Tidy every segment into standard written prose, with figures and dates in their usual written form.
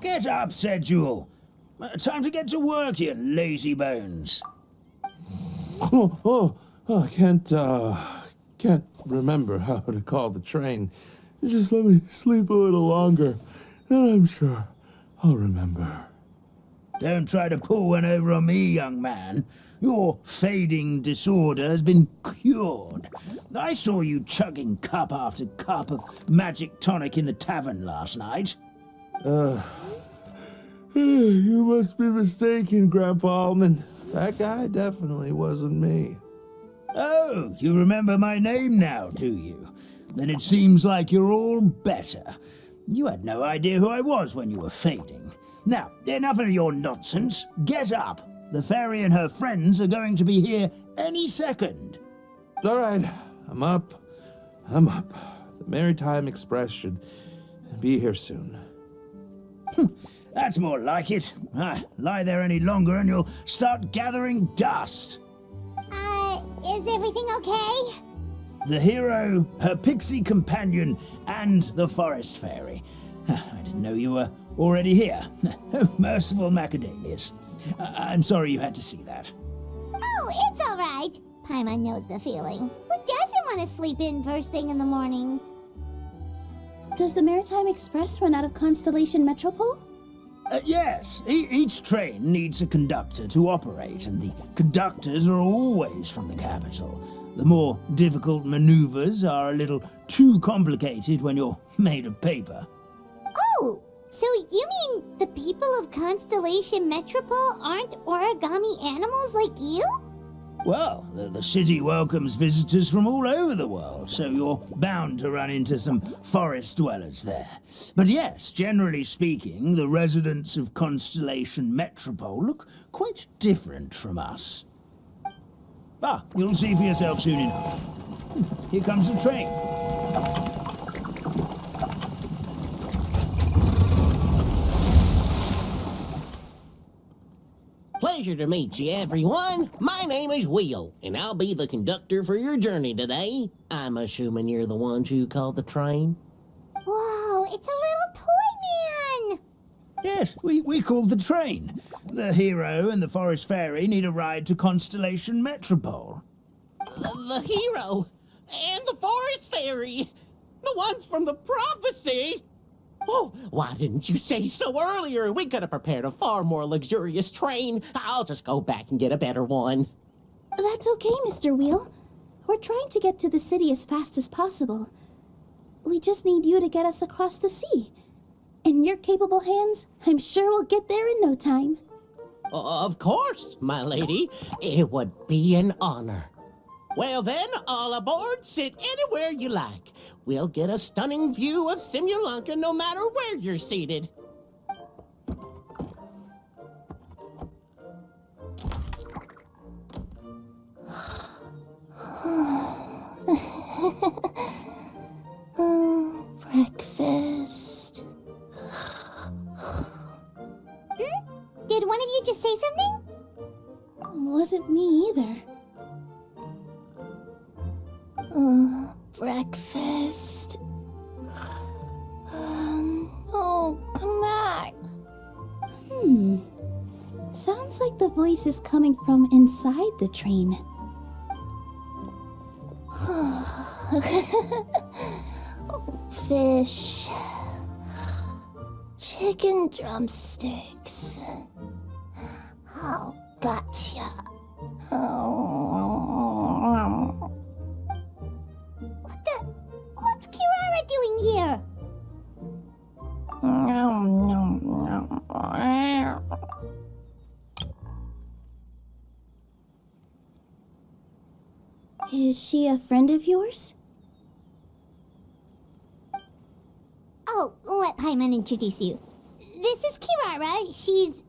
Get up, said Jewel. Time to get to work, you lazy bones. I can't remember how to call the train. Just let me sleep a little longer, and I'm sure I'll remember. Don't try to pull one over on me, young man. Your fading disorder has been cured. I saw you chugging cup after cup of magic tonic in the tavern last night. You must be mistaken, Grandpa Almond. That guy definitely wasn't me. Oh, you remember my name now, do you? Then it seems like you're all better. You had no idea who I was when you were fading. Now, enough of your nonsense. Get up. The fairy and her friends are going to be here any second. All right, I'm up. The Maritime Express should be here soon. That's more like it. Lie there any longer and you'll start gathering dust. Is everything okay? The hero, her pixie companion, and the forest fairy. I didn't know you were already here. Oh, merciful macadamias. I'm sorry you had to see that. Oh, it's all right. Paimon knows the feeling. Who doesn't want to sleep in first thing in the morning? Does the Maritime Express run out of Constellation Metropole? Yes, each train needs a conductor to operate, and the conductors are always from the capital. The more difficult maneuvers are a little too complicated when you're made of paper. Oh, so you mean the people of Constellation Metropole aren't origami animals like you? Well, the city welcomes visitors from all over the world, so you're bound to run into some forest dwellers there. But yes, generally speaking, the residents of Constellation Metropole look quite different from us. You'll see for yourself soon enough. Here comes the train. Pleasure to meet you, everyone. My name is Will, and I'll be the conductor for your journey today. I'm assuming you're the ones who called the train? Whoa, it's a little toy man! Yes, we called the train. The hero and the forest fairy need a ride to Constellation Metropole. The hero and the forest fairy, the ones from the prophecy. Oh, why didn't you say so earlier? We could have prepared a far more luxurious train. I'll just go back and get a better one. That's okay, Mr. Wheel. We're trying to get to the city as fast as possible. We just need you to get us across the sea. In your capable hands, I'm sure we'll get there in no time. Of course, my lady. It would be an honor. Well then, all aboard, sit anywhere you like. We'll get a stunning view of Simulanka no matter where you're seated. Breakfast. Did one of you just say something? Wasn't me either. Breakfast. Oh, come back. Sounds like the voice is coming from inside the train. Fish. Chicken drumsticks. Oh, gotcha. What's Kirara doing here? Is she a friend of yours? Oh, let Paimon introduce you. This is Kirara. She's...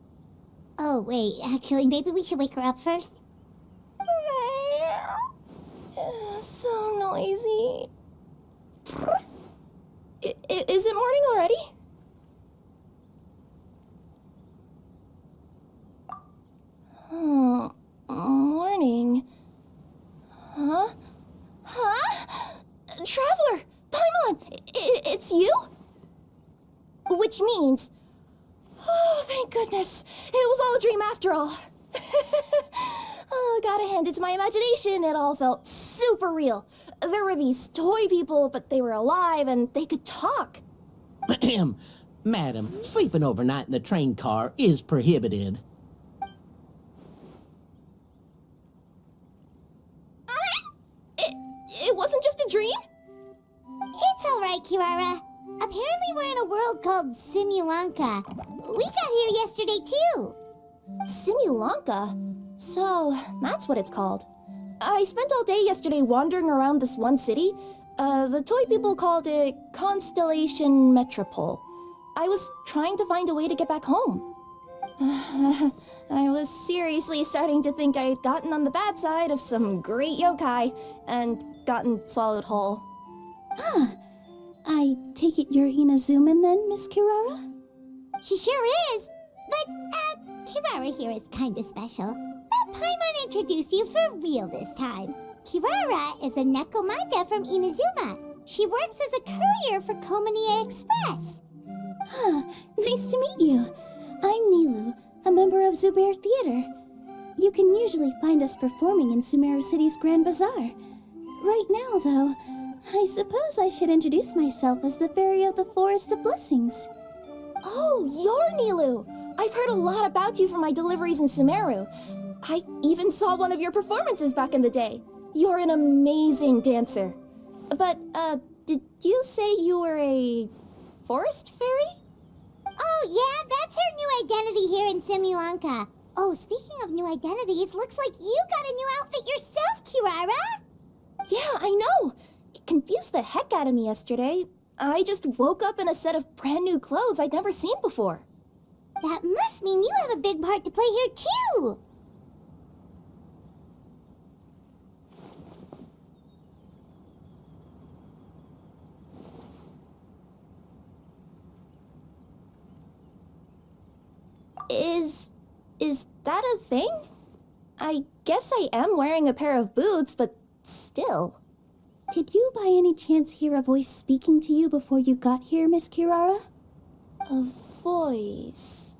Oh, wait. Actually, maybe we should wake her up first. So noisy. Is it morning already? Oh, morning. Huh? Traveler! Paimon! It's you? Which means... Oh, thank goodness. It was all a dream after all. Oh, gotta hand it to my imagination. It all felt super real. There were these toy people, but they were alive and they could talk. Madam, sleeping overnight in the train car is prohibited. It wasn't just a dream? It's all right, Kirara. Apparently we're in a world called Simulanka. We got here yesterday, too. Simulanka? So, that's what it's called. I spent all day yesterday wandering around this one city. The toy people called it Constellation Metropole. I was trying to find a way to get back home. I was seriously starting to think I had gotten on the bad side of some great yokai and gotten swallowed whole. I take it you're Inazuman then, Miss Kirara? She sure is. But, Kirara here is kinda special. Let Paimon introduce you for real this time. Kirara is a Nekomata from Inazuma. She works as a courier for Komanie Express. Nice to meet you. I'm Nilu, a member of Zubair Theater. You can usually find us performing in Sumeru City's Grand Bazaar. Right now, though, I suppose I should introduce myself as the Fairy of the Forest of Blessings. Oh, you're Nilu! I've heard a lot about you from my deliveries in Sumeru. I even saw one of your performances back in the day. You're an amazing dancer. But, did you say you were a forest fairy? Oh, yeah, that's her new identity here in Simulanka. Oh, speaking of new identities, looks like you got a new outfit yourself, Kirara. Yeah, I know. It confused the heck out of me yesterday. I just woke up in a set of brand new clothes I'd never seen before. That must mean you have a big part to play here, too. Is that a thing? I guess I am wearing a pair of boots, but still. Did you by any chance hear a voice speaking to you before you got here, Miss Kirara? A voice...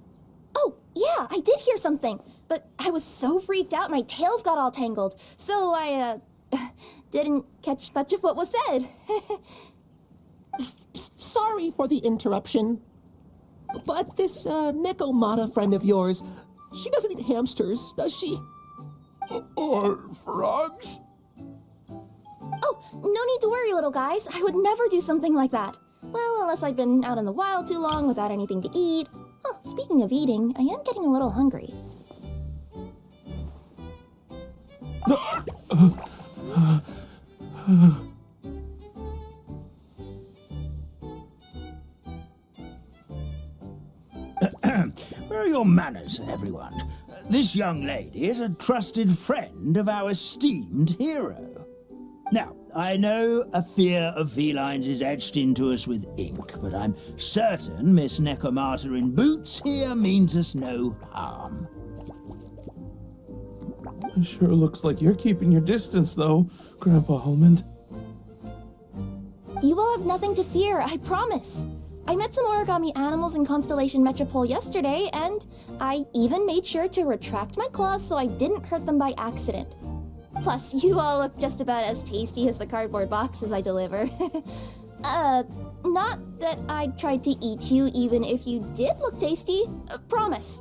Oh, yeah, I did hear something, but I was so freaked out my tails got all tangled, so I, didn't catch much of what was said. Sorry for the interruption. But this, Nekomata friend of yours, she doesn't eat hamsters, does she? Or frogs? Oh, no need to worry, little guys. I would never do something like that. Well, unless I'd been out in the wild too long without anything to eat. Oh, speaking of eating, I am getting a little hungry. Where are your manners, everyone? This young lady is a trusted friend of our esteemed hero. Now, I know a fear of felines is etched into us with ink, but I'm certain Miss Nekomata in boots here means us no harm. It sure looks like you're keeping your distance, though, Grandpa Almond. You will have nothing to fear, I promise. I met some origami animals in Constellation Metropole yesterday, and I even made sure to retract my claws so I didn't hurt them by accident. Plus, you all look just about as tasty as the cardboard boxes I deliver. Not that I'd tried to eat you even if you did look tasty. Promise.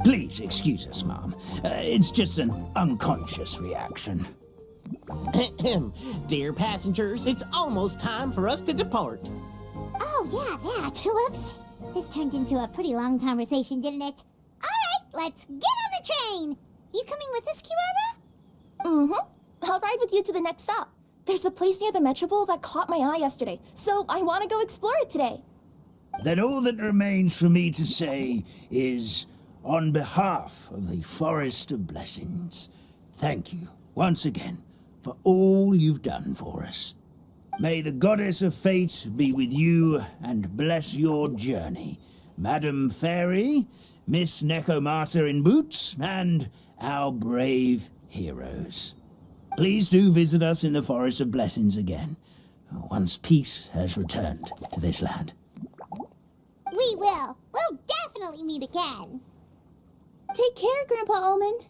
Please excuse us, Mom. It's just an unconscious reaction. Dear passengers, it's almost time for us to depart. Oh, yeah, that. Whoops. This turned into a pretty long conversation, didn't it? All right, let's get on the train. You coming with us, Kirara? Mm-hmm. I'll ride with you to the next stop. There's a place near the Metropole that caught my eye yesterday, so I want to go explore it today. Then all that remains for me to say is, on behalf of the Forest of Blessings, thank you once again for all you've done for us. May the goddess of fate be with you and bless your journey, Madam Fairy, Miss Nekomata in boots, and our brave heroes. Please do visit us in the Forest of Blessings again, once peace has returned to this land. We we will. We'll definitely meet again. Take care, Grandpa Almond.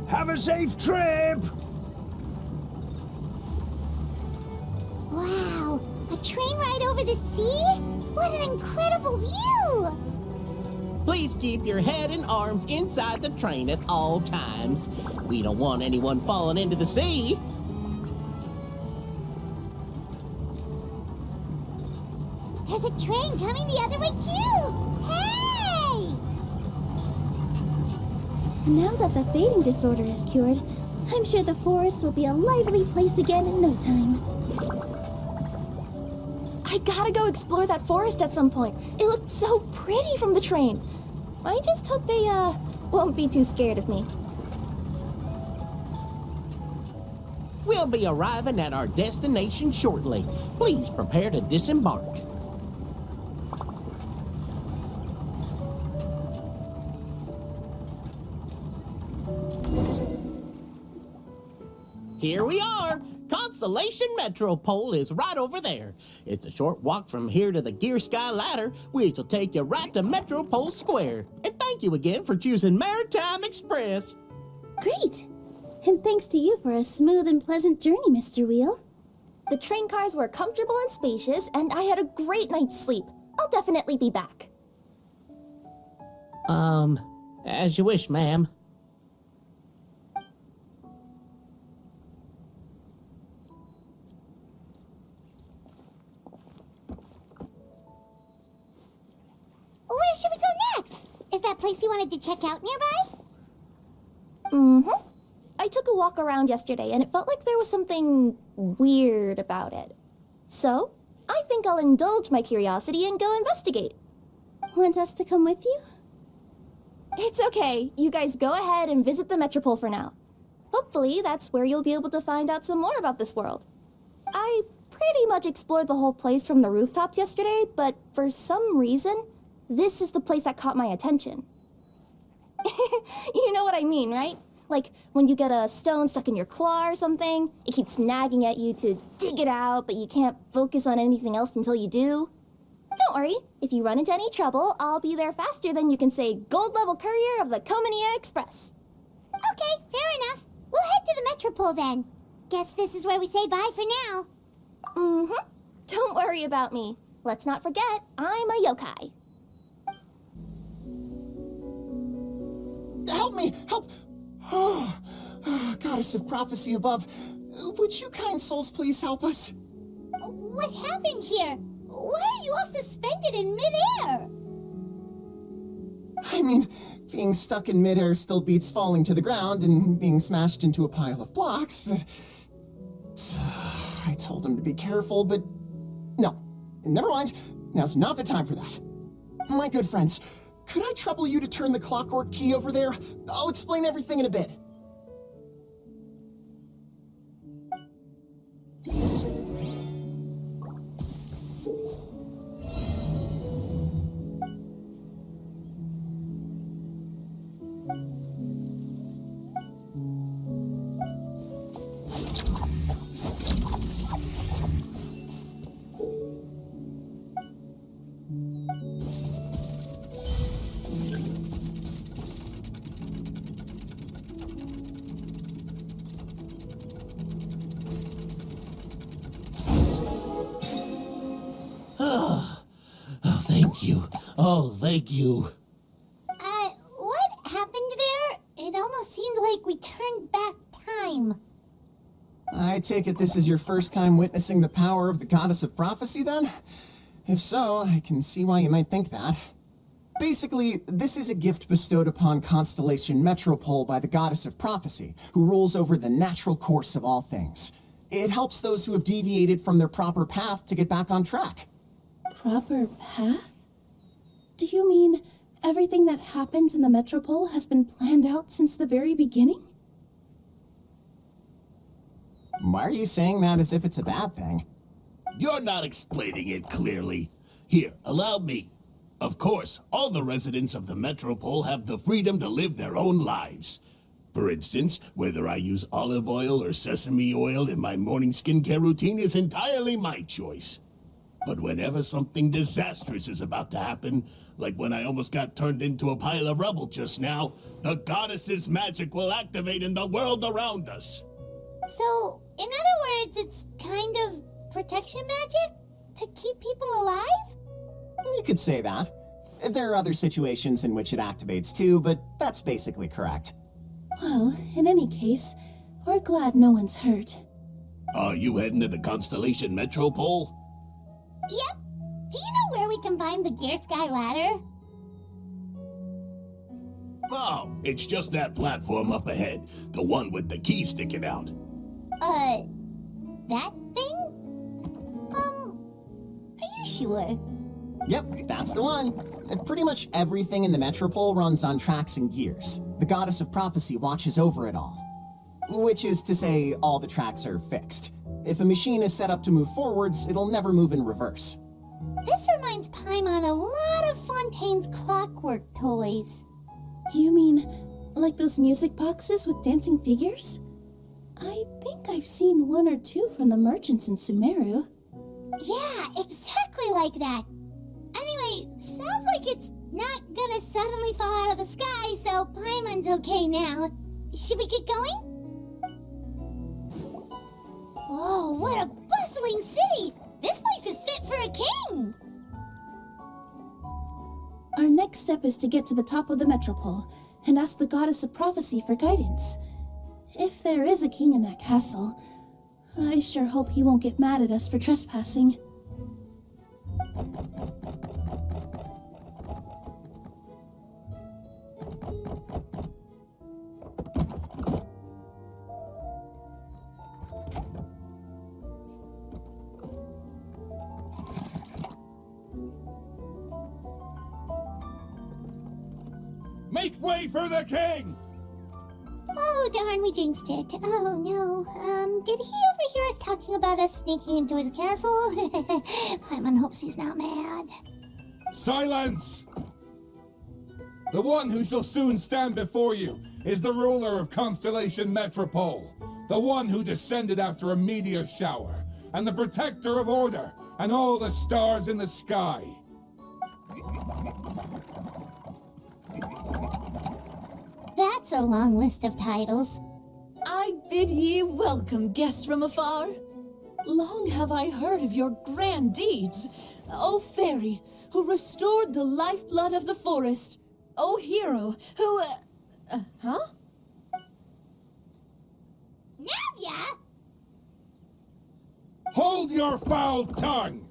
Have a safe trip! Wow, a train ride over the sea? What an incredible view! Please keep your head and arms inside the train at all times. We don't want anyone falling into the sea. There's a train coming the other way too! Hey! Now that the fading disorder is cured, I'm sure the forest will be a lively place again in no time. I gotta go explore that forest at some point. It looked so pretty from the train. I just hope they, won't be too scared of me. We'll be arriving at our destination shortly. Please prepare to disembark. Here we are. Constellation Metropole is right over there. It's a short walk from here to the Gear Sky Ladder, which will take you right to Metropole Square. And thank you again for choosing Maritime Express. Great! And thanks to you for a smooth and pleasant journey, Mr. Wheel. The train cars were comfortable and spacious, and I had a great night's sleep. I'll definitely be back. As you wish, ma'am. Where should we go next? Is that place you wanted to check out nearby? Mm-hmm. I took a walk around yesterday, and it felt like there was something weird about it. So, I think I'll indulge my curiosity and go investigate. Want us to come with you? It's okay. You guys go ahead and visit the Metropole for now. Hopefully, that's where you'll be able to find out some more about this world. I pretty much explored the whole place from the rooftops yesterday, but for some reason, this is the place that caught my attention. You know what I mean, right? Like, when you get a stone stuck in your claw or something, it keeps nagging at you to dig it out, but you can't focus on anything else until you do. Don't worry, if you run into any trouble, I'll be there faster than you can say gold level courier of the Comania Express. Okay, fair enough. We'll head to the Metropole then. Guess this is where we say bye for now. Mm-hmm. Don't worry about me. Let's not forget, I'm a yokai. Help me! Help! Oh, goddess of prophecy above, would you kind souls please help us? What happened here? Why are you all suspended in midair? I mean, being stuck in midair still beats falling to the ground and being smashed into a pile of blocks, but... I told him to be careful, but... No, never mind. Now's not the time for that. My good friends, could I trouble you to turn the clockwork key over there? I'll explain everything in a bit. Thank you. Oh, thank you. What happened there? It almost seemed like we turned back time. I take it this is your first time witnessing the power of the Goddess of Prophecy, then? If so, I can see why you might think that. Basically, this is a gift bestowed upon Constellation Metropole by the Goddess of Prophecy, who rules over the natural course of all things. It helps those who have deviated from their proper path to get back on track. Proper path? Do you mean everything that happens in the Metropole has been planned out since the very beginning? Why are you saying that as if it's a bad thing? You're not explaining it clearly. Here, allow me. Of course, all the residents of the Metropole have the freedom to live their own lives. For instance, whether I use olive oil or sesame oil in my morning skincare routine is entirely my choice. But whenever something disastrous is about to happen, like when I almost got turned into a pile of rubble just now, the goddess's magic will activate in the world around us. So, in other words, it's kind of protection magic? To keep people alive? You could say that. There are other situations in which it activates too, but that's basically correct. Well, in any case, we're glad no one's hurt. Are you heading to the Constellation Metropole? Yep. Do you know where we can find the Gear Sky Ladder? Oh, it's just that platform up ahead. The one with the key sticking out. That thing? Are you sure? Yep, that's the one. Pretty much everything in the Metropole runs on tracks and gears. The Goddess of Prophecy watches over it all. Which is to say, all the tracks are fixed. If a machine is set up to move forwards, it'll never move in reverse. This reminds Paimon a lot of Fontaine's clockwork toys. You mean, like those music boxes with dancing figures? I think I've seen one or two from the merchants in Sumeru. Yeah, exactly like that. Anyway, sounds like it's not gonna suddenly fall out of the sky, so Paimon's okay now. Should we get going? Whoa, what a bustling city! This place is fit for a king! Our next step is to get to the top of the Metropole and ask the Goddess of Prophecy for guidance. If there is a king in that castle, I sure hope he won't get mad at us for trespassing. Make way for the king! Oh, darn, we jinxed it. Oh, no. Did he overhear us talking about us sneaking into his castle? Paimon hopes he's not mad. Silence! The one who shall soon stand before you is the ruler of Constellation Metropole, the one who descended after a meteor shower, and the protector of order and all the stars in the sky. That's a long list of titles. I bid ye welcome, guests from afar. Long have I heard of your grand deeds, O fairy, who restored the lifeblood of the forest, O hero, who, huh? Navia? Hold your foul tongue!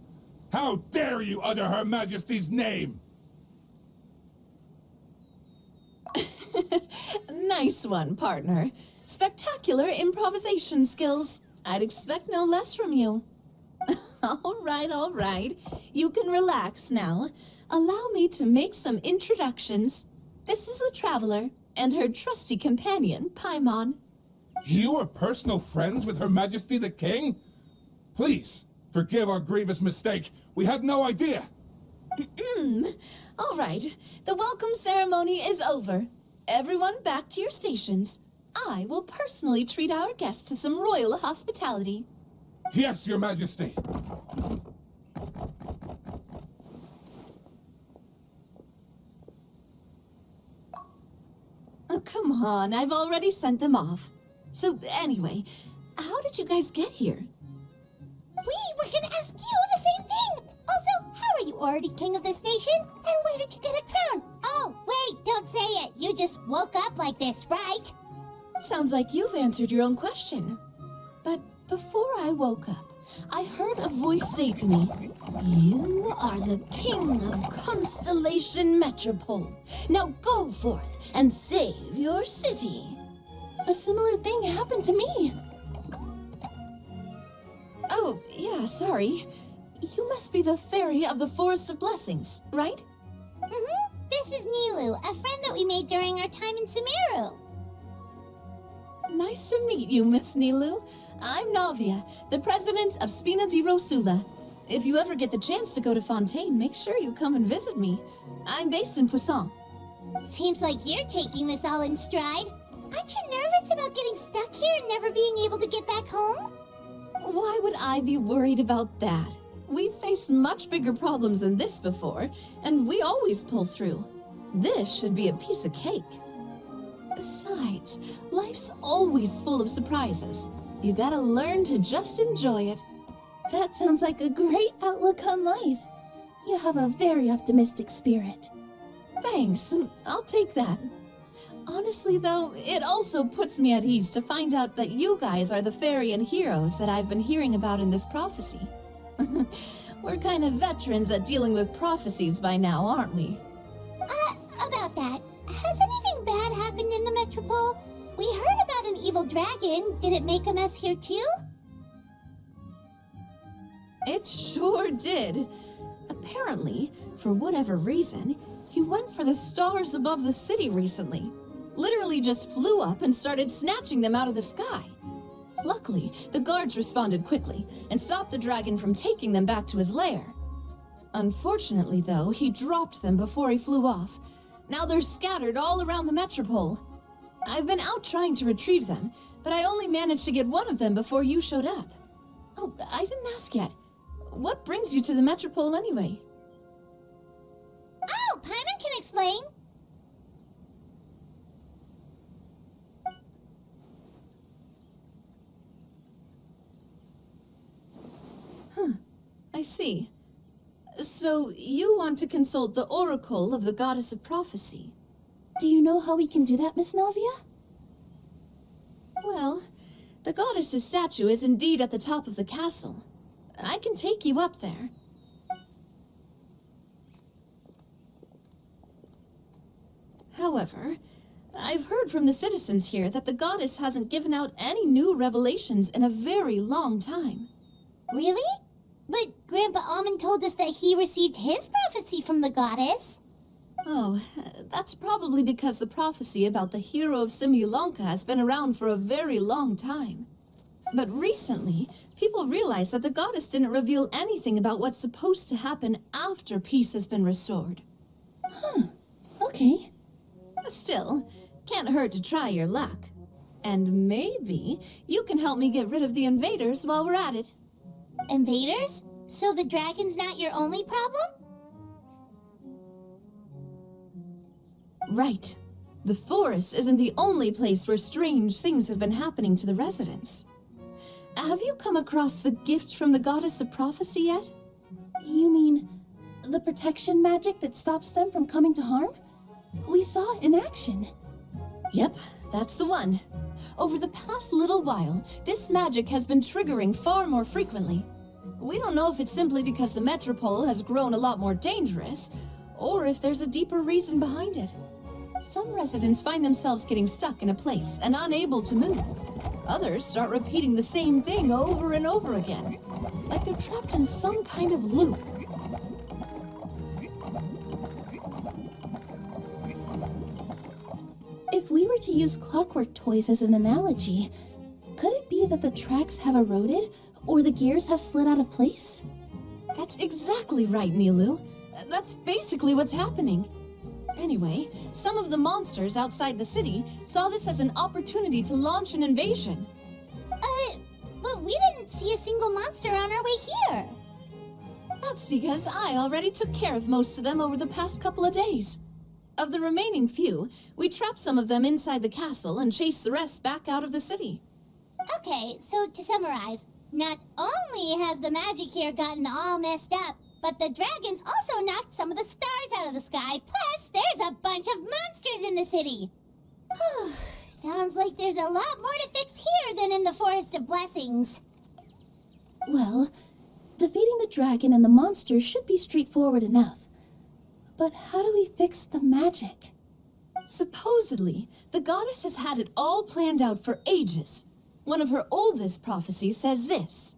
How dare you utter Her Majesty's name? Nice one, partner. Spectacular improvisation skills. I'd expect no less from you. All right. You can relax now. Allow me to make some introductions. This is the Traveler and her trusty companion, Paimon. You are personal friends with Her Majesty the King? Please, forgive our grievous mistake. We had no idea. All right. The welcome ceremony is over. Everyone back to your stations. I will personally treat our guests to some royal hospitality. Yes, Your Majesty. Oh, come on. I've already sent them off. So, anyway, how did you guys get here? We were gonna ask you the same thing! Also, how are you already king of this nation? And where did you get a crown? Oh, wait, don't say it. You just woke up like this, right? Sounds like you've answered your own question. But before I woke up, I heard a voice say to me, "You are the king of Constellation Metropole. Now go forth and save your city." A similar thing happened to me. Oh, yeah, sorry. You must be the fairy of the Forest of Blessings, right? Mm-hmm. This is Nilu, a friend that we made during our time in Sumeru. Nice to meet you, Miss Nilu. I'm Navia, the president of Spina di Rosula. If you ever get the chance to go to Fontaine, make sure you come and visit me. I'm based in Poisson. Seems like you're taking this all in stride. Aren't you nervous about getting stuck here and never being able to get back home? Why would I be worried about that? We've faced much bigger problems than this before, and we always pull through. This should be a piece of cake. Besides, life's always full of surprises. You gotta learn to just enjoy it. That sounds like a great outlook on life. You have a very optimistic spirit. Thanks, I'll take that. Honestly, though, it also puts me at ease to find out that you guys are the fairy and heroes that I've been hearing about in this prophecy. We're kind of veterans at dealing with prophecies by now, aren't we? About that, has anything bad happened in the Metropole? We heard about an evil dragon. Did it make a mess here too? It sure did. Apparently, for whatever reason, he went for the stars above the city recently. Literally just flew up and started snatching them out of the sky. Luckily, the guards responded quickly and stopped the dragon from taking them back to his lair. Unfortunately, though, he dropped them before he flew off. Now they're scattered all around the Metropole. I've been out trying to retrieve them, but I only managed to get one of them before you showed up. Oh, I didn't ask yet. What brings you to the Metropole anyway? Oh, Paimon can explain. I see. So, you want to consult the Oracle of the Goddess of Prophecy? Do you know how we can do that, Miss Navia? Well, the goddess's statue is indeed at the top of the castle. I can take you up there. However, I've heard from the citizens here that the goddess hasn't given out any new revelations in a very long time. Really? But Grandpa Almond told us that he received his prophecy from the goddess. Oh, that's probably because the prophecy about the hero of Simulanka has been around for a very long time. But recently, people realized that the goddess didn't reveal anything about what's supposed to happen after peace has been restored. Okay. Still, can't hurt to try your luck. And maybe you can help me get rid of the invaders while we're at it. Invaders? So the dragon's not your only problem? Right. The forest isn't the only place where strange things have been happening to the residents. Have you come across the gift from the Goddess of Prophecy yet? You mean the protection magic that stops them from coming to harm? We saw it in action. Yep, that's the one. Over the past little while, this magic has been triggering far more frequently. We don't know if it's simply because the Metropole has grown a lot more dangerous, or if there's a deeper reason behind it. Some residents find themselves getting stuck in a place and unable to move. Others start repeating the same thing over and over again, like they're trapped in some kind of loop. If we were to use clockwork toys as an analogy, could it be that the tracks have eroded or the gears have slid out of place? That's exactly right, Nilu. That's basically what's happening. Anyway, some of the monsters outside the city saw this as an opportunity to launch an invasion. But we didn't see a single monster on our way here. That's because I already took care of most of them over the past couple of days. Of the remaining few, we trapped some of them inside the castle and chased the rest back out of the city. Okay, so to summarize, not only has the magic here gotten all messed up, but the dragons also knocked some of the stars out of the sky. Plus, there's a bunch of monsters in the city. Sounds like there's a lot more to fix here than in the Forest of Blessings. Well, defeating the dragon and the monster should be straightforward enough. But how do we fix the magic? Supposedly, the goddess has had it all planned out for ages. One of her oldest prophecies says this: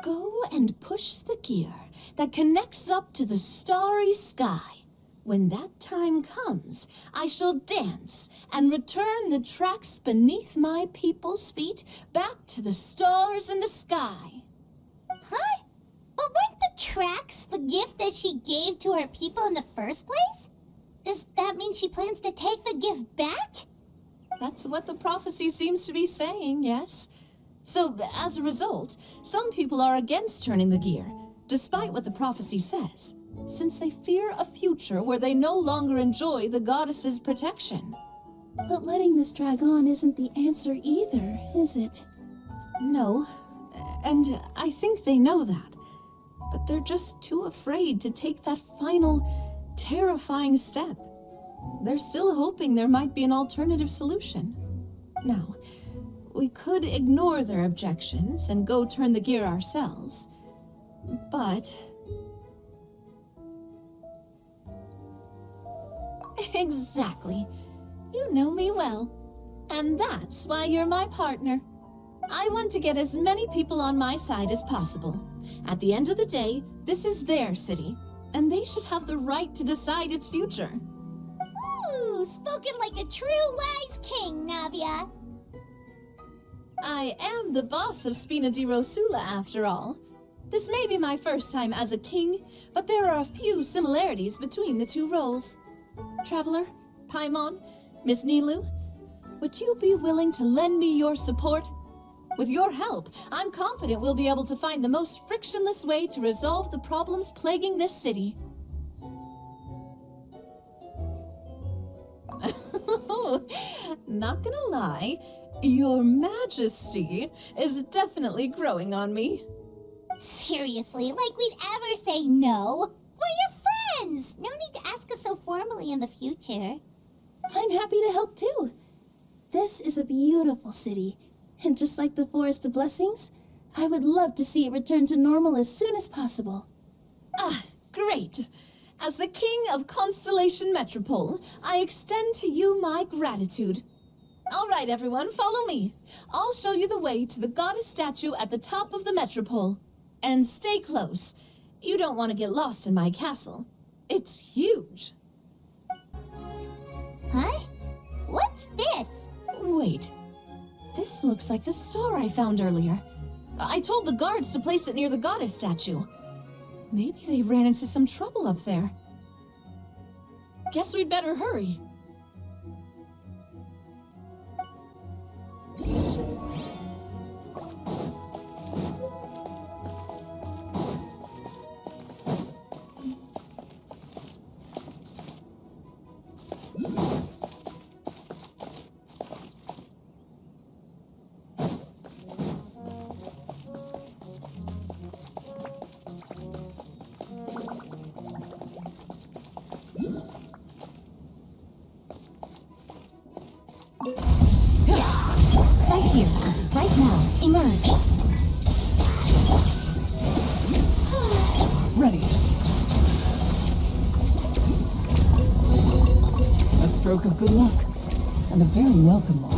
"Go and push the gear that connects up to the starry sky. When that time comes, I shall dance and return the tracks beneath my people's feet back to the stars in the sky." Huh? But weren't the tracks the gift that she gave to her people in the first place? Does that mean she plans to take the gift back? That's what the prophecy seems to be saying, yes. So, as a result, some people are against turning the gear, despite what the prophecy says, since they fear a future where they no longer enjoy the goddess's protection. But letting this drag on isn't the answer either, is it? No, and I think they know that. But they're just too afraid to take that final, terrifying step. They're still hoping there might be an alternative solution. Now, we could ignore their objections and go turn the gear ourselves. But... Exactly. You know me well. And that's why you're my partner. I want to get as many people on my side as possible. At the end of the day, this is their city, and they should have the right to decide its future. Ooh, spoken like a true wise king, Navia. I am the boss of Spina di Rosula, after all. This may be my first time as a king, but there are a few similarities between the two roles. Traveler, Paimon, Miss Nilu, would you be willing to lend me your support? With your help, I'm confident we'll be able to find the most frictionless way to resolve the problems plaguing this city. Not gonna lie, Your Majesty is definitely growing on me. Seriously, like we'd ever say no. We're your friends. No need to ask us so formally in the future. I'm happy to help too. This is a beautiful city, and just like the Forest of Blessings, I would love to see it return to normal as soon as possible. Ah, great. As the King of Constellation Metropole, I extend to you my gratitude. All right, everyone, follow me. I'll show you the way to the goddess statue at the top of the Metropole. And stay close. You don't want to get lost in my castle. It's huge. Huh? What's this? Wait. This looks like the star I found earlier. I told the guards to place it near the goddess statue. Maybe they ran into some trouble up there. Guess we'd better hurry. Right here, right now, emerge. Ready. A stroke of good luck, and a very welcome one.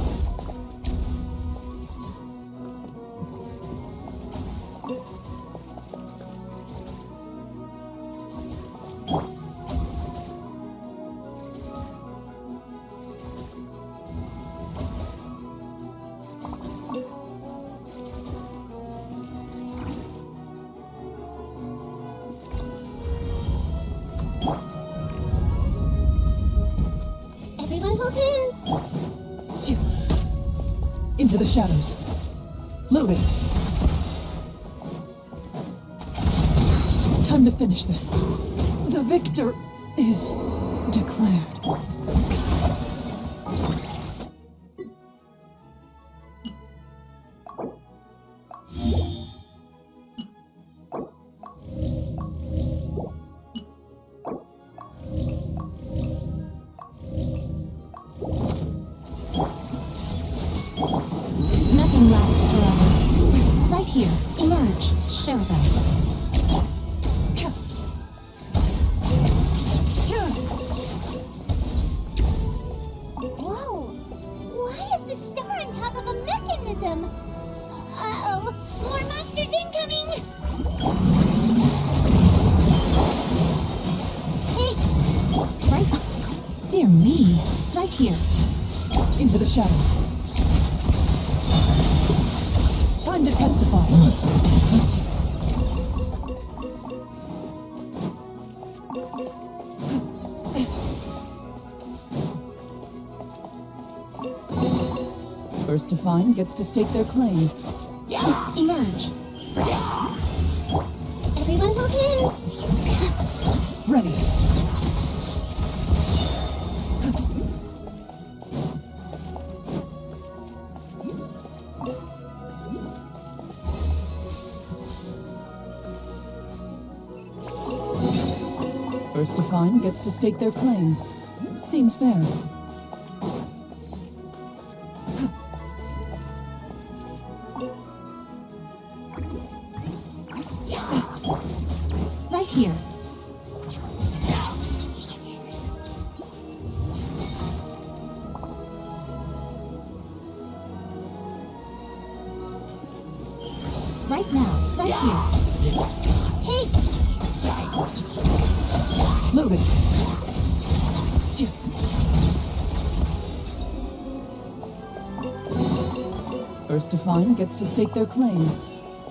Everyone hold hands. Shoot. Into the shadows. Loading. Time to finish this. The victor is declared. Show them. Whoa! Why is the star on top of a mechanism? Uh-oh! More monsters incoming! Hey! Right. Dear me. Right here. Into the shadows. Time to testify. First to find gets to stake their claim. So, emerge. Everyone hold in! Ready. First to find gets to stake their claim. Seems fair. Right here. Right now. Right here. Hey! Moving. Shoo. First to find gets to stake their claim.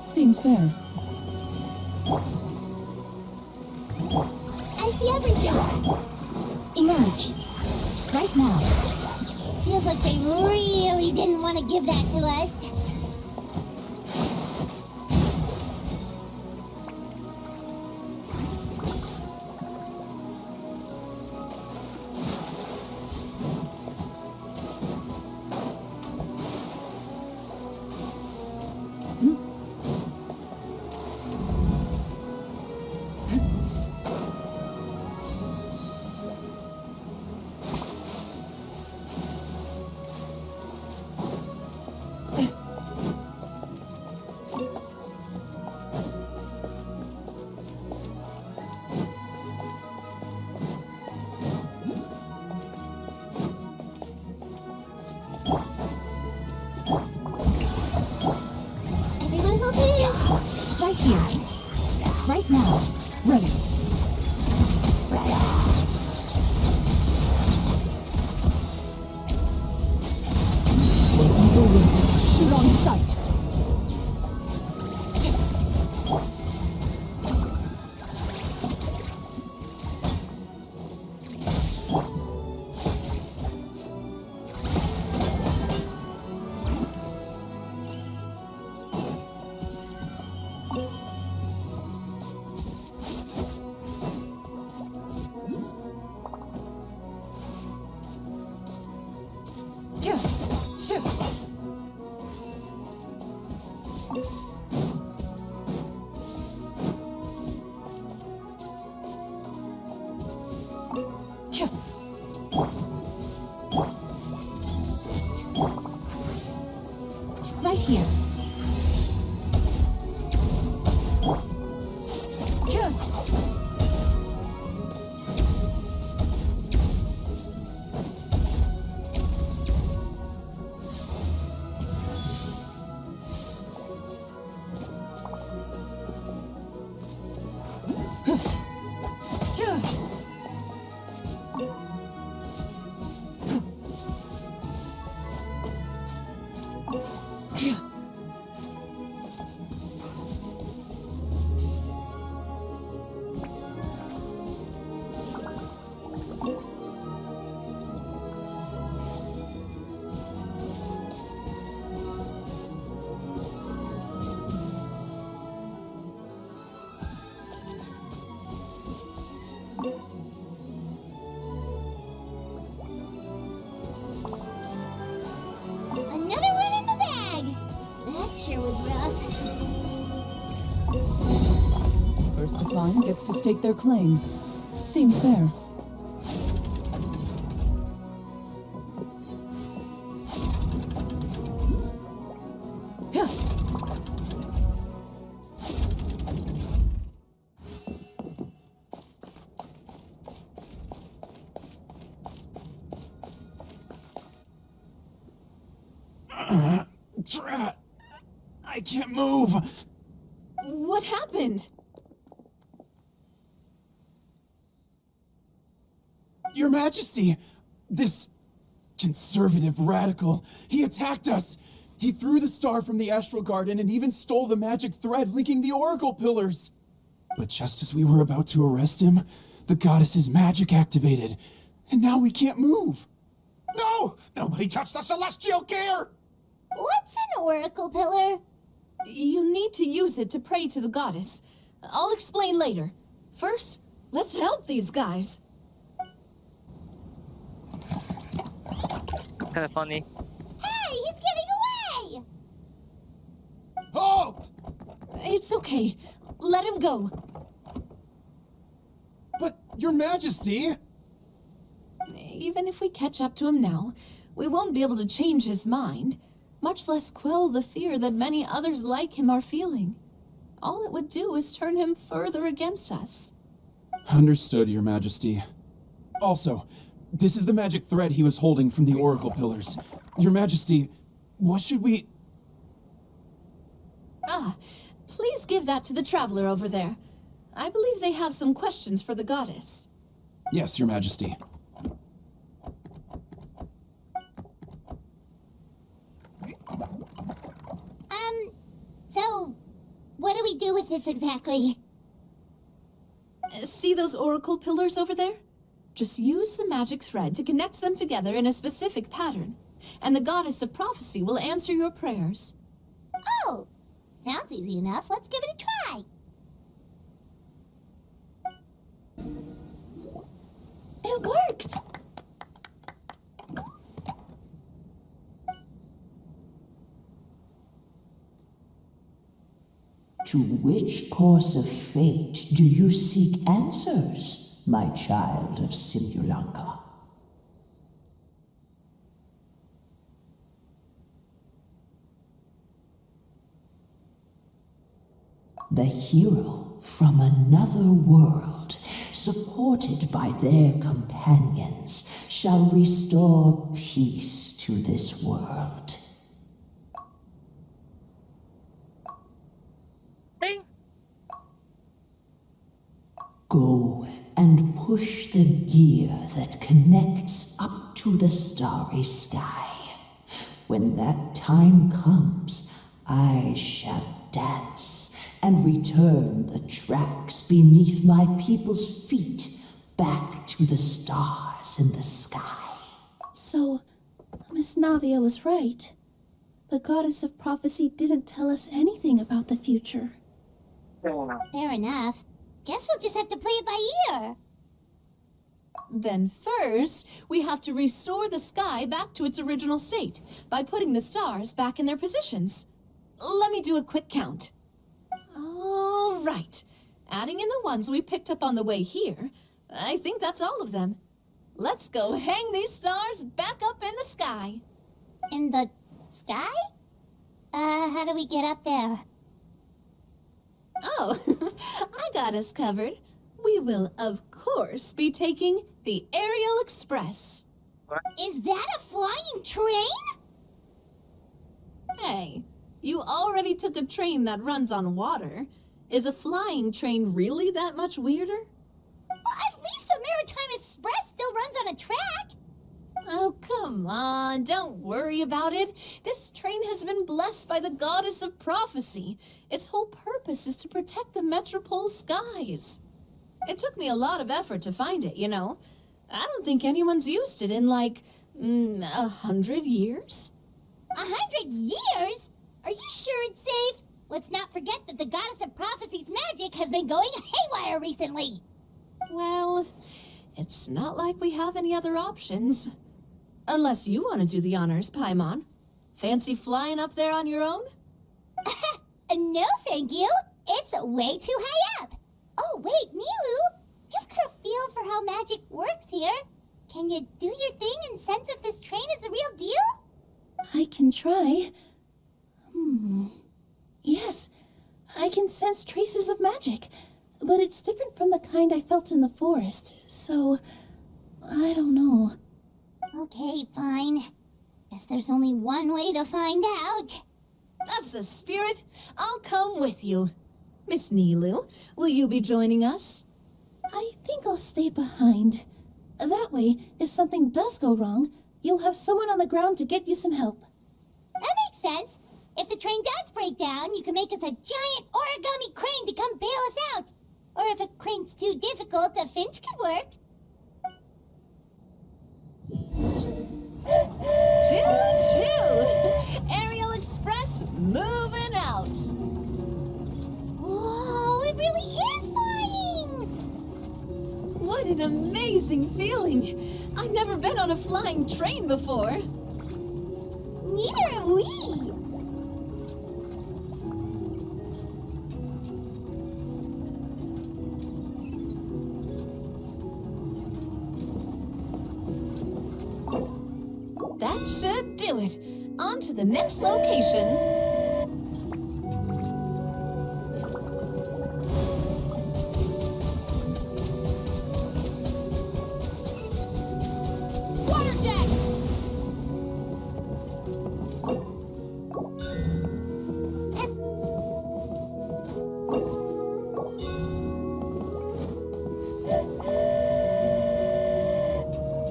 Seems fair. I see everything! Emerge. Right now. Feels like they really didn't want to give that to us. Everyone hold in! Right here. Right now. Ready. Eagle wings. Shoot on sight. Shoot. Right here. Another one in the bag! That sure was rough. First to find gets to stake their claim. Seems fair. I can't move. What happened? Your Majesty, this conservative radical, he attacked us. He threw the star from the Astral Garden and even stole the magic thread linking the Oracle Pillars. But just as we were about to arrest him, the goddess's magic activated, and now we can't move. No! Nobody touched the celestial gear! What's an oracle pillar? You need to use it to pray to the goddess. I'll explain later. First, let's help these guys. Kind of funny. Hey, he's getting away! Halt! It's okay. Let him go. But, Your Majesty! Even if we catch up to him now, we won't be able to change his mind, much less quell the fear that many others like him are feeling. All it would do is turn him further against us. Understood, Your Majesty. Also, this is the magic thread he was holding from the Oracle Pillars. Your Majesty, what should we... Please give that to the traveler over there. I believe they have some questions for the goddess. Yes, Your Majesty. So, what do we do with this exactly? See those oracle pillars over there? Just use the magic thread to connect them together in a specific pattern, and the goddess of prophecy will answer your prayers. Oh, sounds easy enough. Let's give it a try. It worked! To which course of fate do you seek answers, my child of Simulanka? The hero from another world, supported by their companions, shall restore peace to this world. Go and push the gear that connects up to the starry sky. When that time comes, I shall dance and return the tracks beneath my people's feet back to the stars in the sky. So, Miss Navia was right. The goddess of prophecy didn't tell us anything about the future. Fair enough. Guess we'll just have to play it by ear. Then first, we have to restore the sky back to its original state by putting the stars back in their positions. Let me do a quick count. All right. Adding in the ones we picked up on the way here, I think that's all of them. Let's go hang these stars back up in the sky. In the sky? How do we get up there? Oh, I got us covered. We will, of course, be taking the Aerial Express. Is that a flying train? Hey, you already took a train that runs on water. Is a flying train really that much weirder? Well, at least the Maritime Express still runs on a track. Oh, come on, don't worry about it. This train has been blessed by the goddess of prophecy. Its whole purpose is to protect the Metropole skies. It took me a lot of effort to find it, you know. I don't think anyone's used it in, like, 100 years. 100 years? Are you sure it's safe? Let's not forget that the goddess of prophecy's magic has been going haywire recently. Well, it's not like we have any other options. Unless you want to do the honors, Paimon. Fancy flying up there on your own? No, thank you. It's way too high up. Oh, wait, Milu. You've got a feel for how magic works here. Can you do your thing and sense if this train is the real deal? I can try. Yes, I can sense traces of magic, but it's different from the kind I felt in the forest, so I don't know. Okay, fine. Guess there's only one way to find out. That's the spirit. I'll come with you. Miss Nilu, will you be joining us? I think I'll stay behind. That way, if something does go wrong, you'll have someone on the ground to get you some help. That makes sense. If the train does break down, you can make us a giant origami crane to come bail us out. Or if a crane's too difficult, a finch could work. Choo-choo! Aerial Express moving out. Whoa, it really is flying! What an amazing feeling! I've never been on a flying train before. Neither have we. That should do it. On to the next location. Water jet!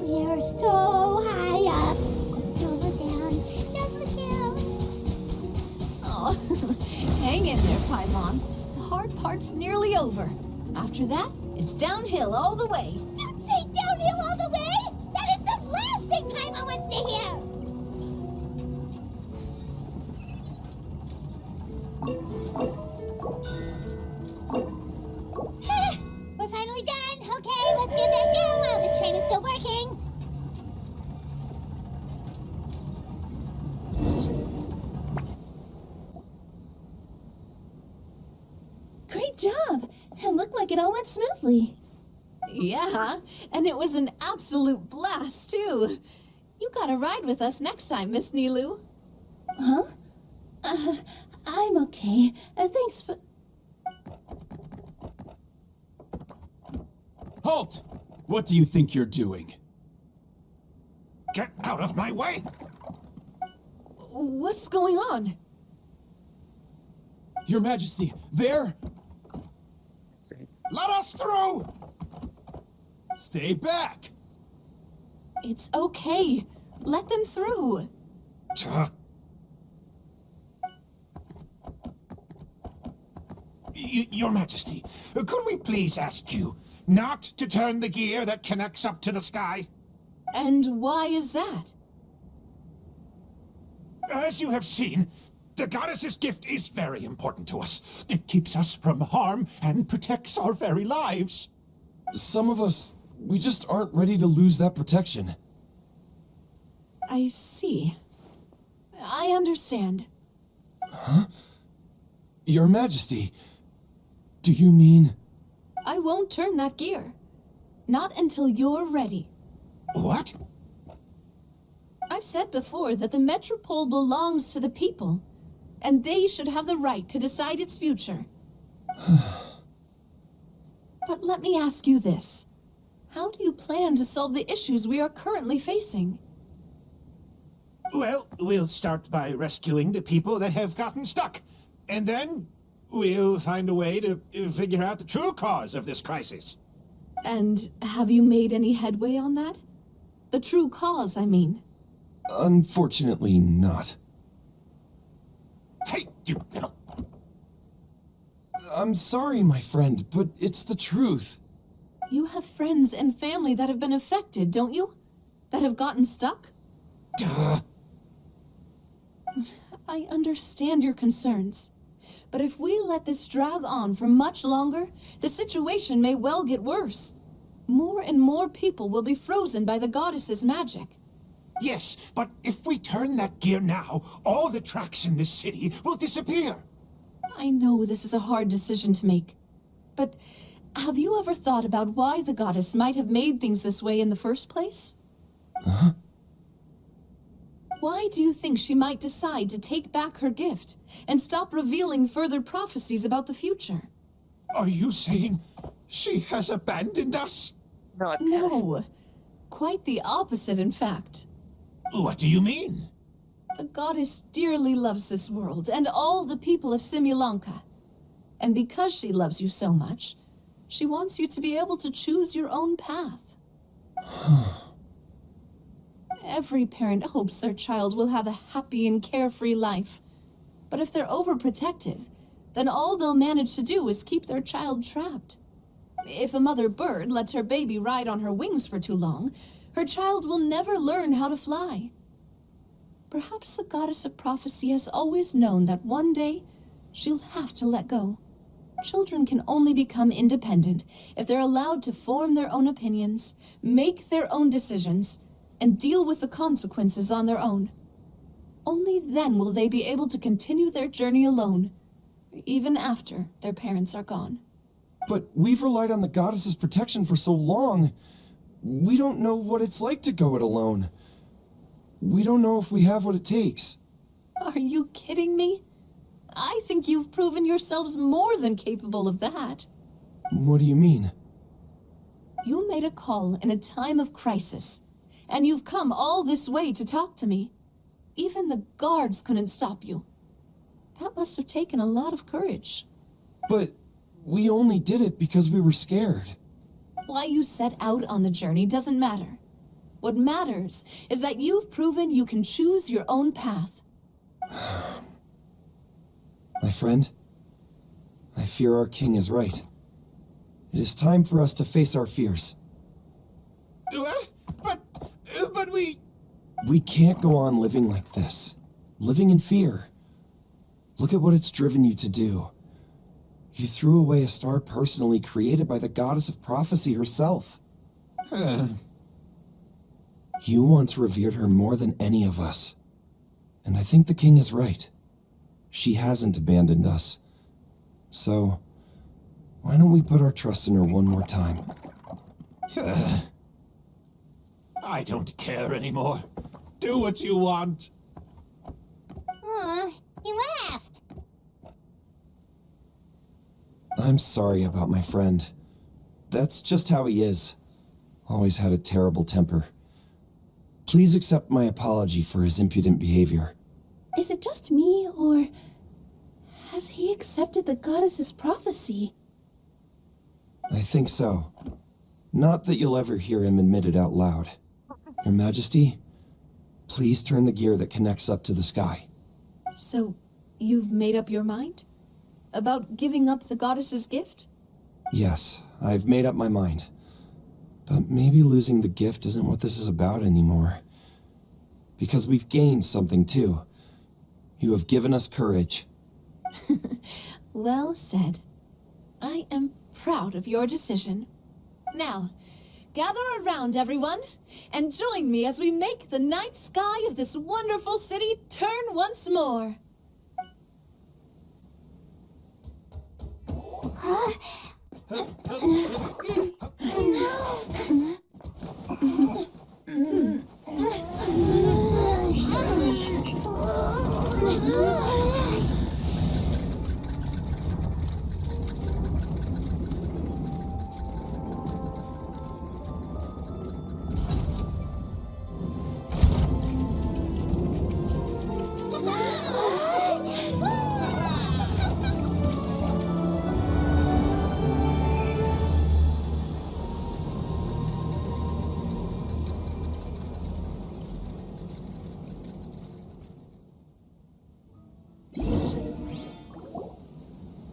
We are so high up. Don't look down. Don't look down. Oh, hang in there, Paimon. The hard part's nearly over. After that, it's downhill all the way. Don't say downhill all the way. That is the last thing Paimon wants to hear. We're finally done. Okay, let's get back down while this train is still working. Great job! It looked like it all went smoothly. Yeah, and it was an absolute blast, too. You gotta ride with us next time, Miss Nilu. Huh? I'm okay. Thanks for... Halt! What do you think you're doing? Get out of my way! What's going on? Your Majesty, there! Let us through! Stay back! It's okay. Let them through. Your Majesty, could we please ask you not to turn the gear that connects up to the sky? And why is that? As you have seen, the goddess's gift is very important to us. It keeps us from harm and protects our very lives. Some of us, we just aren't ready to lose that protection. I see. I understand. Your Majesty, do you mean... I won't turn that gear. Not until you're ready. What? I've said before that the Metropole belongs to the people, and they should have the right to decide its future. But let me ask you this. How do you plan to solve the issues we are currently facing? Well, we'll start by rescuing the people that have gotten stuck. And then we'll find a way to figure out the true cause of this crisis. And have you made any headway on that? The true cause, I mean. Unfortunately not. Hey, you little... I'm sorry, my friend, but it's the truth. You have friends and family that have been affected, don't you? That have gotten stuck? Duh. I understand your concerns. But if we let this drag on for much longer, the situation may well get worse. More and more people will be frozen by the goddess's magic. Yes, but if we turn that gear now, all the tracks in this city will disappear. I know this is a hard decision to make. But have you ever thought about why the goddess might have made things this way in the first place? Huh? Why do you think she might decide to take back her gift and stop revealing further prophecies about the future? Are you saying she has abandoned us? No. Quite the opposite, in fact. What do you mean? The goddess dearly loves this world and all the people of Simulanka. And because she loves you so much, she wants you to be able to choose your own path. Every parent hopes their child will have a happy and carefree life. But if they're overprotective, then all they'll manage to do is keep their child trapped. If a mother bird lets her baby ride on her wings for too long, her child will never learn how to fly. Perhaps the goddess of prophecy has always known that one day she'll have to let go. Children can only become independent if they're allowed to form their own opinions, make their own decisions, and deal with the consequences on their own. Only then will they be able to continue their journey alone, even after their parents are gone. But we've relied on the goddess's protection for so long. We don't know what it's like to go it alone. We don't know if we have what it takes. Are you kidding me? I think you've proven yourselves more than capable of that. What do you mean? You made a call in a time of crisis, and you've come all this way to talk to me. Even the guards couldn't stop you. That must have taken a lot of courage. But we only did it because we were scared. Why you set out on the journey doesn't matter. What matters is that you've proven you can choose your own path. My friend, I fear our king is right. It is time for us to face our fears. What? But we... We can't go on living like this. Living in fear. Look at what it's driven you to do. You threw away a star personally created by the goddess of prophecy herself. You once revered her more than any of us. And I think the king is right. She hasn't abandoned us. So, why don't we put our trust in her one more time? I don't care anymore. Do what you want. Aw, he laughed. I'm sorry about my friend. That's just how he is. Always had a terrible temper. Please accept my apology for his impudent behavior. Is it just me, or has he accepted the goddess's prophecy? I think so. Not that you'll ever hear him admit it out loud. Your Majesty, please turn the gear that connects up to the sky. So, you've made up your mind? About giving up the goddess's gift? Yes, I've made up my mind. But maybe losing the gift isn't what this is about anymore. Because we've gained something too. You have given us courage. Well said. I am proud of your decision. Now, gather around, everyone, and join me as we make the night sky of this wonderful city turn once more.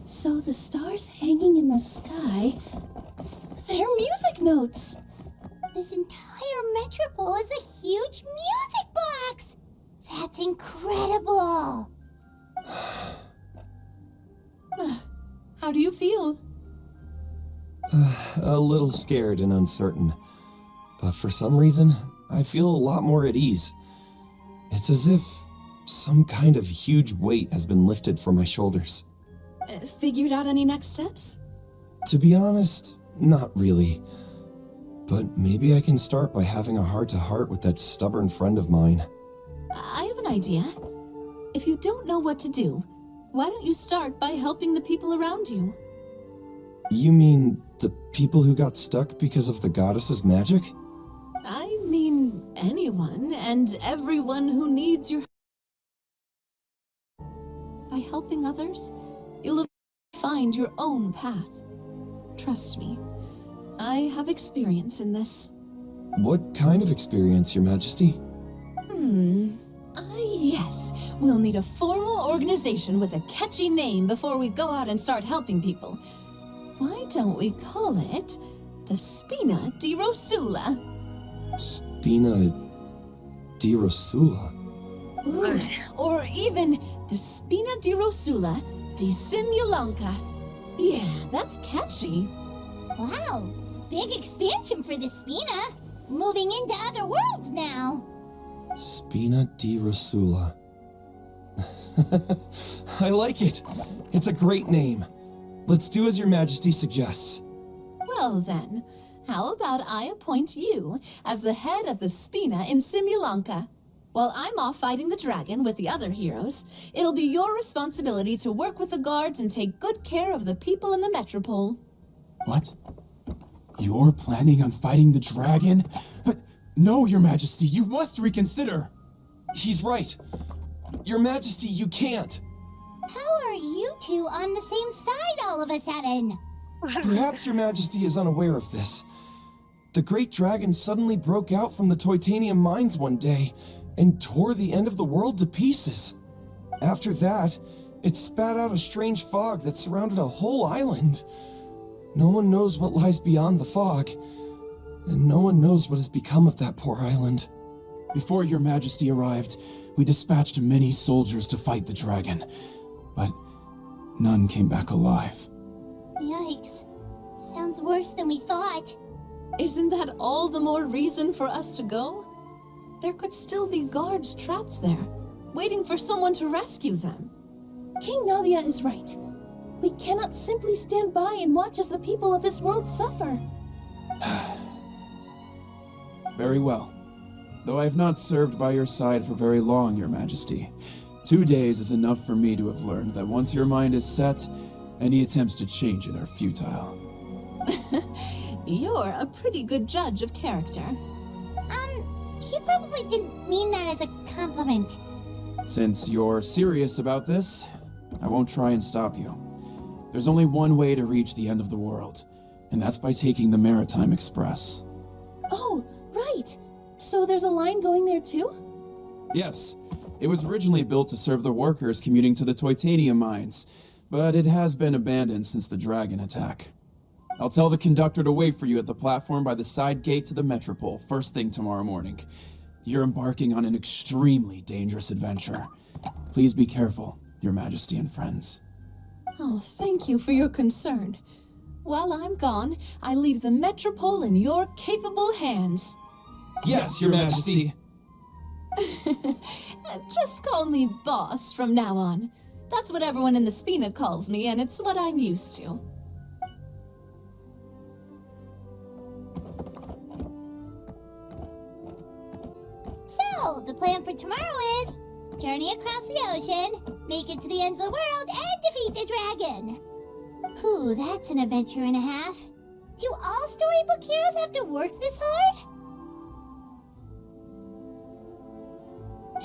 So the stars hanging in the sky, they're music notes. This entire metropole is a huge music box! That's incredible! How do you feel? A little scared and uncertain. But for some reason, I feel a lot more at ease. It's as if some kind of huge weight has been lifted from my shoulders. Figured out any next steps? To be honest, not really. But maybe I can start by having a heart-to-heart with that stubborn friend of mine. I have an idea. If you don't know what to do, why don't you start by helping the people around you? You mean the people who got stuck because of the goddess's magic? I mean anyone and everyone who needs your By helping others, you'll find your own path. Trust me, I have experience in this. What kind of experience, Your Majesty? Yes. We'll need a formal organization with a catchy name before we go out and start helping people. Why don't we call it the Spina di Rosula? Spina di Rosula? Ooh, or even the Spina di Rosula di Simulanka. Yeah, that's catchy. Wow, big expansion for the Spina. Moving into other worlds now. Spina di Rosula. I like it. It's a great name. Let's do as Your Majesty suggests. Well then, how about I appoint you as the head of the Spina in Simulanka? While I'm off fighting the dragon with the other heroes, it'll be your responsibility to work with the guards and take good care of the people in the metropole. What? You're planning on fighting the dragon? But no, Your Majesty, you must reconsider. He's right. Your Majesty, you can't. How are you two on the same side all of a sudden? Perhaps Your Majesty is unaware of this. The great dragon suddenly broke out from the Titanium mines one day and tore the end of the world to pieces. After that, it spat out a strange fog that surrounded a whole island. No one knows what lies beyond the fog, and no one knows what has become of that poor island. Before Your Majesty arrived, we dispatched many soldiers to fight the dragon, but none came back alive. Yikes. Sounds worse than we thought. Isn't that all the more reason for us to go? There could still be guards trapped there, waiting for someone to rescue them. King Navia is right. We cannot simply stand by and watch as the people of this world suffer. Very well. Though I have not served by your side for very long, Your Majesty, 2 days is enough for me to have learned that once your mind is set, any attempts to change it are futile. You're a pretty good judge of character. He probably didn't mean that as a compliment. Since you're serious about this, I won't try and stop you. There's only one way to reach the end of the world, and that's by taking the Maritime Express. Oh, right. So there's a line going there too? Yes, it was originally built to serve the workers commuting to the Titanium mines, but it has been abandoned since the dragon attack. I'll tell the conductor to wait for you at the platform by the side gate to the Metropole first thing tomorrow morning. You're embarking on an extremely dangerous adventure. Please be careful, Your Majesty and friends. Oh, thank you for your concern. While I'm gone, I leave the Metropole in your capable hands. Yes, Your Majesty. Just call me boss from now on. That's what everyone in the Spina calls me, and it's what I'm used to. So, the plan for tomorrow is journey across the ocean, make it to the end of the world, and defeat the dragon. Whew, that's an adventure and a half. Do all storybook heroes have to work this hard?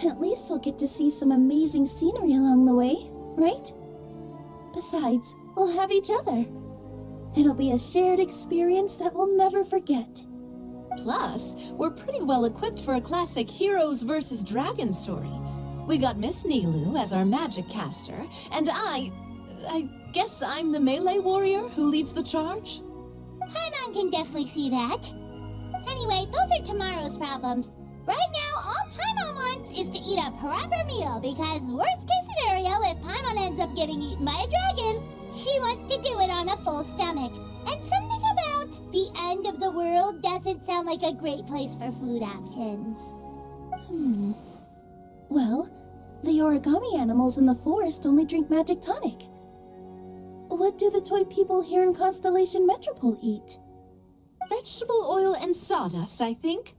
At least we'll get to see some amazing scenery along the way, right? Besides, we'll have each other. It'll be a shared experience that we'll never forget. Plus, we're pretty well equipped for a classic heroes versus dragon story. We got Miss Nilu as our magic caster, and I guess I'm the melee warrior who leads the charge? Paimon can definitely see that. Anyway, those are tomorrow's problems. Right now, all Paimon wants is to eat a proper meal, because worst case scenario, if Paimon ends up getting eaten by a dragon, she wants to do it on a full stomach. And something about the end of the world doesn't sound like a great place for food options. Well, the origami animals in the forest only drink magic tonic. What do the toy people here in Constellation Metropole eat? Vegetable oil and sawdust, I think.